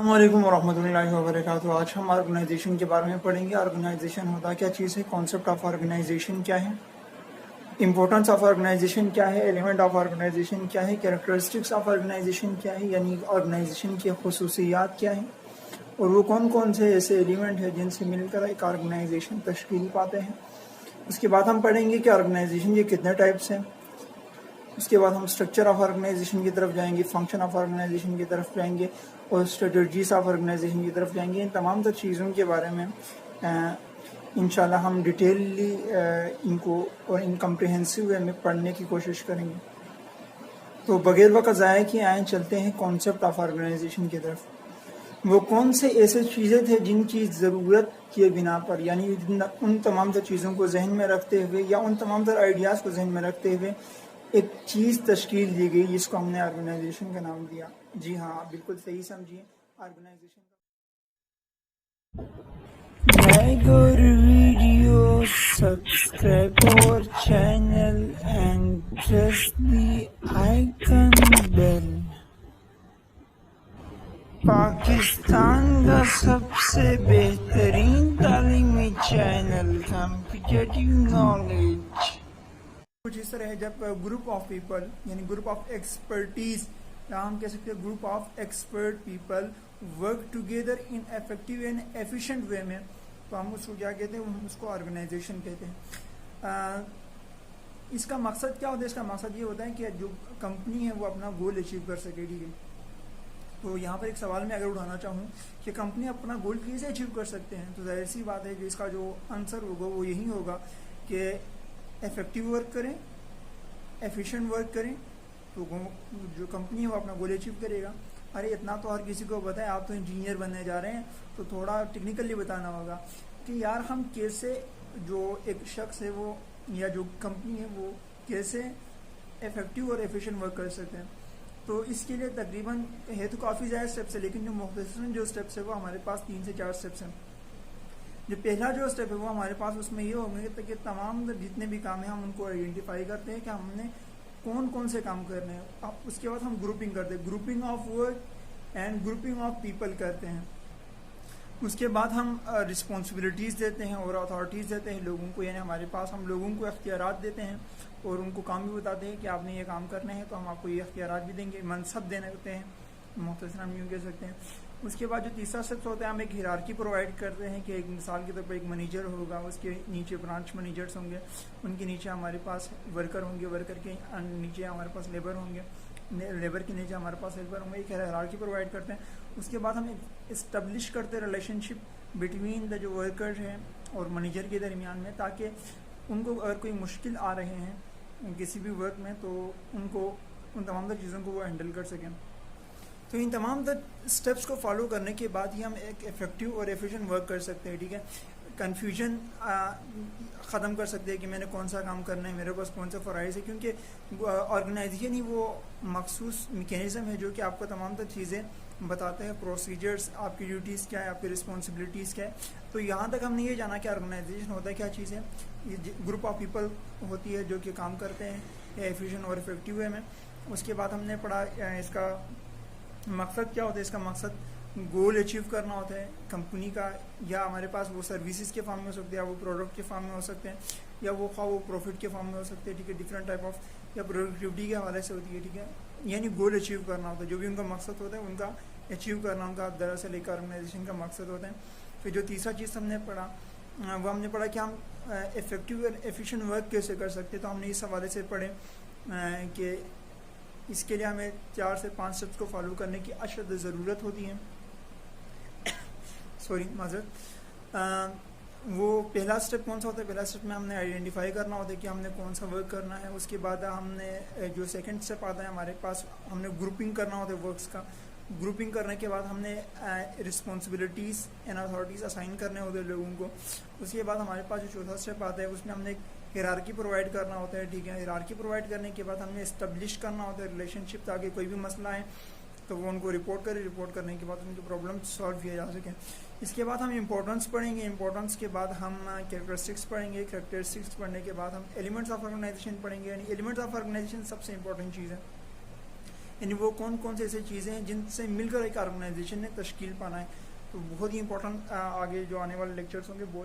अस्सलामुअलैकुम वरहमतुल्लाहि वबरकातुहू। आज हम ऑर्गेनाइजेशन के बारे में पढ़ेंगे। ऑर्गेनाइजेशन होता क्या चीज़ है, कॉन्सेप्ट ऑफ ऑर्गेनाइजेशन क्या है, इंपॉर्टेंस ऑफ ऑर्गेनाइजेशन क्या है, एलिमेंट ऑफ ऑर्गेनाइजेशन क्या है, कैरेक्टरिस्टिक्स ऑफ ऑर्गेनाइजेशन क्या है, यानी ऑर्गेनाइजेशन की खसूसियात क्या है, और वो कौन कौन से ऐसे एलिमेंट हैं जिनसे मिलकर एक ऑर्गेनाइजेशन तश्कील पाते हैं। उसके बाद हम पढ़ेंगे कि ऑर्गेनाइजेशन के कितने टाइप्स हैं। उसके बाद हम स्ट्रक्चर ऑफ ऑर्गेनाइजेशन की तरफ जाएंगे, फंक्शन ऑफ ऑर्गेनाइजेशन की तरफ जाएंगे और स्ट्रेटजीज ऑफ ऑर्गेनाइजेशन की तरफ जाएंगे। इन तमाम तर चीज़ों के बारे में इंशाल्लाह हम डिटेलली इनको और इन कम्प्रिहेंसिव वे में पढ़ने की कोशिश करेंगे। तो बगैर वक्त ज़ाया किए आए चलते हैं कॉन्सेप्ट ऑफ ऑर्गेनाइजेशन की तरफ। वो कौन से ऐसे चीज़ें थे जिनकी ज़रूरत के बिना पर, यानी उन तमाम तर चीज़ों को जहन में रखते हुए या उन तमाम तर आइडियाज़ को जहन में रखते हुए एक चीज़ तश्कील दी गई जिसको हमने ऑर्गेनाइजेशन का नाम दिया। जी हाँ, आप बिल्कुल सही समझिए। ऑर्गेनाइजेशन लाइक और वीडियो, सब्सक्राइब और channel and press the icon bell. Pakistan का सबसे बेहतरीन तालीमी चैनल कॉम्पिटिटिव नॉलेज कुछ इस तरह है। जब ग्रुप ऑफ पीपल यानी ग्रुप ऑफ एक्सपर्टीज, या हम कह सकते हैं group of expert people work together in effective and efficient way में, तो हम उसको क्या कहते हैं, हम उसको ऑर्गेनाइजेशन कहते हैं। इसका मकसद क्या होता है? इसका मकसद ये होता है कि जो कंपनी है वो अपना गोल अचीव कर सके। ठीक है, तो यहाँ पर एक सवाल मैं अगर उठाना चाहूँ कि कंपनी अपना गोल कैसे अचीव कर सकते हैं, तो जाहिर सी बात है कि इसका जो आंसर होगा वो यही होगा कि इफेक्टिव वर्क करें, एफिशिएंट वर्क करें, तो जो कंपनी है वो अपना गोल अचीव करेगा। अरे इतना तो हर किसी को पता है, आप तो इंजीनियर बनने जा रहे हैं, तो थोड़ा टेक्निकली बताना होगा कि यार हम कैसे, जो एक शख्स है वो या जो कंपनी है वो कैसे इफेक्टिव और एफिशिएंट वर्क कर सकते हैं। तो इसके लिए तकरीबन है तो काफ़ी ज़्यादा स्टेप्स है, लेकिन जो मुख्तसरन जो स्टेप्स है वो हमारे पास 3 से 4 स्टेप्स हैं। जो पहला जो स्टेप है वो हमारे पास उसमें ये होंगे कि तमाम जितने भी काम हैं हम उनको आइडेंटिफाई करते हैं कि हमने कौन कौन से काम करने हैं। अब उसके बाद हम ग्रुपिंग करते हैं, grouping of work and grouping of people करते हैं। उसके बाद हम रिस्पॉन्सिबिलिटीज़ देते हैं और अथॉरिटीज़ देते हैं लोगों को, यानी हमारे पास हम लोगों को इख्तियारात देते हैं और उनको काम भी बताते हैं कि आपने ये काम करना है तो हम आपको ये इख्तियारात भी देंगे, मनसब देने होते हैं, मुख्तसर हम यूँ कह सकते हैं। उसके बाद जो तीसरा स्टेप होता है, हम एक हिरार्की प्रोवाइड करते हैं कि एक मिसाल के तौर पर एक मैनेजर होगा, उसके नीचे ब्रांच मैनेजर्स होंगे, उनके नीचे हमारे पास वर्कर होंगे, वर्कर के नीचे हमारे पास लेबर होंगे, लेबर के नीचे हमारे पास हेल्पर होंगे, एक हिरार्की प्रोवाइड करते हैं। उसके बाद हम इस्टब्लिश करते हैं रिलेशनशिप बिटवीन द जो वर्कर्स हैं और मैनेजर के दरमियान में, ताकि उनको अगर कोई मुश्किल आ रहे हैं किसी भी वर्क में तो उनको उन तमाम चीज़ों को वो हैंडल कर सकें। तो इन तमाम स्टेप्स को फॉलो करने के बाद ही हम एक इफेक्टिव और एफिशिएंट वर्क कर सकते हैं। ठीक है, कन्फ्यूजन ख़त्म कर सकते हैं कि मैंने कौन सा काम करना है, मेरे पास कौन सा फ़राइज़ है, क्योंकि ऑर्गेनाइजेशन ही वो मखसूस मैकेनिज़्म है जो कि आपको तमाम तर चीज़ें बताते हैं, प्रोसीजर्स, आपकी ड्यूटीज़ क्या है, आपकी रिस्पॉन्सिबिलिटीज़ क्या है। तो यहाँ तक हमने ये जाना कि ऑर्गेनाइजेशन होता है क्या चीज़ है, ये ग्रुप ऑफ पीपल होती है जो कि काम करते हैं एफिशिएंट और इफेक्टिव वे में। उसके बाद हमने पढ़ा इसका मकसद क्या होता है। इसका मकसद गोल अचीव करना होता है कंपनी का, या हमारे पास वो सर्विसेज के फॉर्म में हो सकते हैं, या वो प्रोडक्ट के फॉर्म में हो सकते हैं, या वो प्रॉफिट के फॉर्म में हो सकते हैं। ठीक है, डिफरेंट टाइप ऑफ, या प्रोडक्टिविटी के हवाले से होती है। ठीक है, यानी गोल अचीव करना होता है, जो भी उनका मकसद होता है उनका अचीव करना उनका दरअसल एक ऑर्गेनाइजेशन का मकसद होता है। फिर जो तीसरा चीज़ हमने पढ़ा वो हमने पढ़ा कि हम इफेक्टिव और एफिशिएंट वर्क कैसे कर सकते हैं। तो हमने इस हवाले से पढ़े कि इसके लिए हमें 4 से 5 स्टेप्स को फॉलो करने की अशद ज़रूरत होती है। सॉरी माजरत। वो पहला स्टेप कौन सा होता है? पहला स्टेप में हमने आइडेंटिफाई करना होता है कि हमने कौन सा वर्क करना है। उसके बाद हमने जो सेकंड स्टेप आता है हमारे पास, हमने ग्रुपिंग करना होता है वर्क्स का। ग्रुपिंग करने के बाद हमने रिस्पॉन्सिबिलिटीज़ एंड अथॉरिटीज़ असाइन करने होते हैं लोगों को। उसके बाद हमारे पास जो चौथा स्टेप आता है उसमें हमने हिरार्की प्रोवाइड करना होता है। ठीक है, हिरार्की प्रोवाइड करने के बाद हमने इस्टब्लिश करना होता है रिलेशनशिप, ताकि कोई भी मसला है तो वो उनको रिपोर्ट करें, रिपोर्ट करने के बाद उनकी प्रॉब्लम सॉल्व किया जा सके। इसके बाद हम इंपॉर्टेंस पढ़ेंगे, इंपॉर्टेंस के बाद हम कैरेक्टरिस्टिक्स पढ़ेंगे, कैरेक्टरिस्टिक्स पढ़ने के बाद हम एलिमेंट्स ऑफ ऑर्गेनाइजेशन पढ़ेंगे। यानी एलिमेंट्स ऑफ ऑर्गेनाइजेशन सबसे इंपॉर्टेंट चीज़ है। یعنی وہ کون کون سے ایسے چیزیں ہیں جن سے مل کر ایک آرگنائزیشن نے تشکیل پانا ہے. تو بہت ہی امپورٹنٹ آگے جو آنے والے لیکچرز ہوں گے بہت